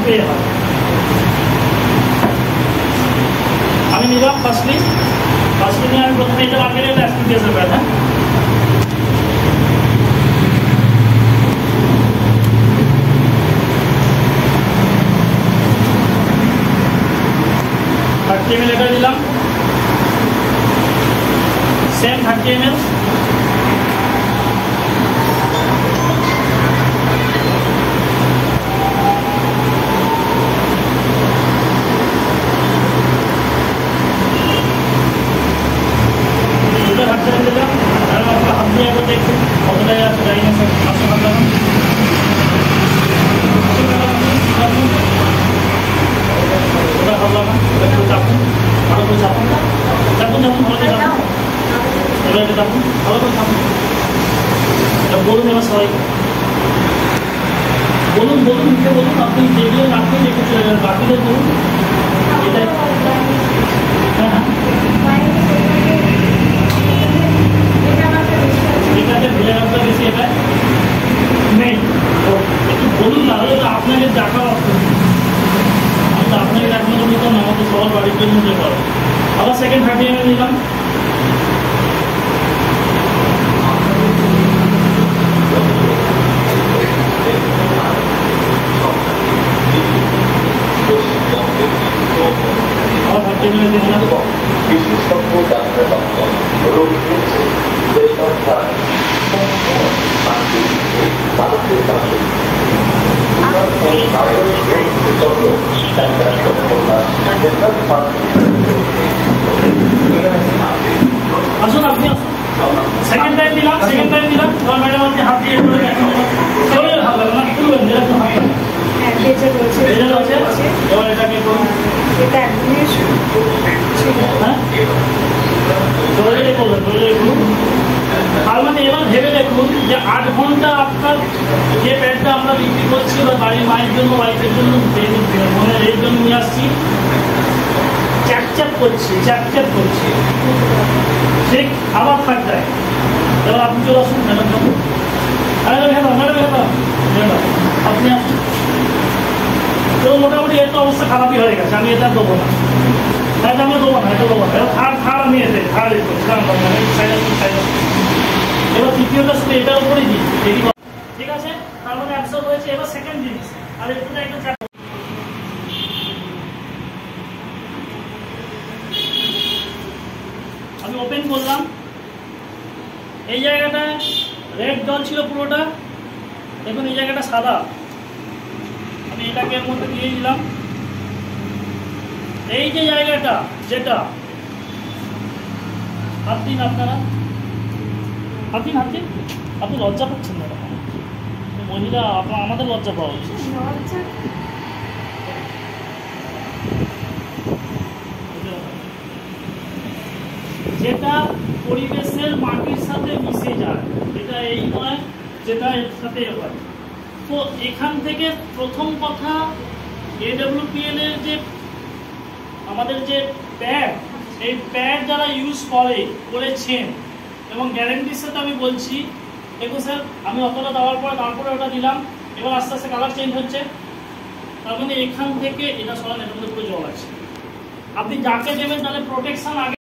পেয়ে হয়। আমি নিলাম ফার্স্টলি নিয়ে আমি প্রথমে এটা মার্কেটে একটা অ্যাসপিডিয়াসের ব্যাট, হ্যাঁ ml এটা দিলাম, সেম 30 ml। বলুন এবার সবাই বলুন আপনি যেগুলো আপনি দেখে চলে যাবেন, বাকিদের বলুন। এটাই এটাতে ভেজা রাখতে বেশি এটা নেই, একটু বলুন না, হলে তো আপনাকে দেখার অর্থ আপনাকে দেখানোর জন্য তো আমাদের সবার বাড়ির জন্য যে করো। আবার সেকেন্ড 30 ml নিলাম, বিশেষজ্ঞ ডাক্তার আসুন আপনি সেকেন্ড টাইম দিলাম তোমার ম্যাডাম আপনি হাত দিয়ে ভালো লাগে না, খুলবেন যেরকম এবার এটাকে করুন, তার মানে এবার ভেবে দেখুন যে 8 ঘন্টা আপনার যে প্যাডটা আমরা বিক্রি করছি বা বাড়ির মায়ের জন্য ওয়াইফের জন্য মানে এর জন্য নিয়ে আসছি, চ্যাপচ্যাপ করছে ঠিক আবার থাকতে। এবার আপনি চলে আসুন ম্যাডাম, আপনি আসুন। তো মোটামুটি এর তো অবস্থা খারাপই হয়ে গেছে, আমি এটা দেবো না, এটা দেবো না। থার আমি এতে এবার তৃতীয়টা শুধু এটার উপরেই দিই, ঠিক আছে। তার মানে অ্যাবসর্ব হয়েছে। এবার সেকেন্ড জিনিস আর একটু আমি ওপেন করলাম, এই জায়গাটা রেড জল ছিল পুরোটা, দেখুন এই জায়গাটা সাদা, আমি এটাকে এর মধ্যে দিয়ে দিলাম। এই যে জায়গাটা যেটা হাত দিন আপনারা, হাত দিন আপনি লজ্জা পাচ্ছেন না, মহিলা আমাদের লজ্জা পাওয়া উচিত। যেটা পরিবেশের মাটির সাথে মিশে যায়, এটা এই নয় যেটা এর সাথে হয়। তো এখান থেকে প্রথম কথা AWPL এর যে আমাদের যে প্যাড, এই প্যাড যারা ইউজ করেছেন এবং গ্যারেন্টির সাথে আমি বলছি, দেখুন স্যার আমি অতটা দেওয়ার পরে তারপরে ওটা দিলাম, এবার আস্তে আস্তে কালার চেঞ্জ হচ্ছে, তার মানে এখান থেকে এটা সরান, এটার মধ্যে পুরো জল আছে। আপনি যাকে দেবেন তাহলে প্রোটেকশন আগে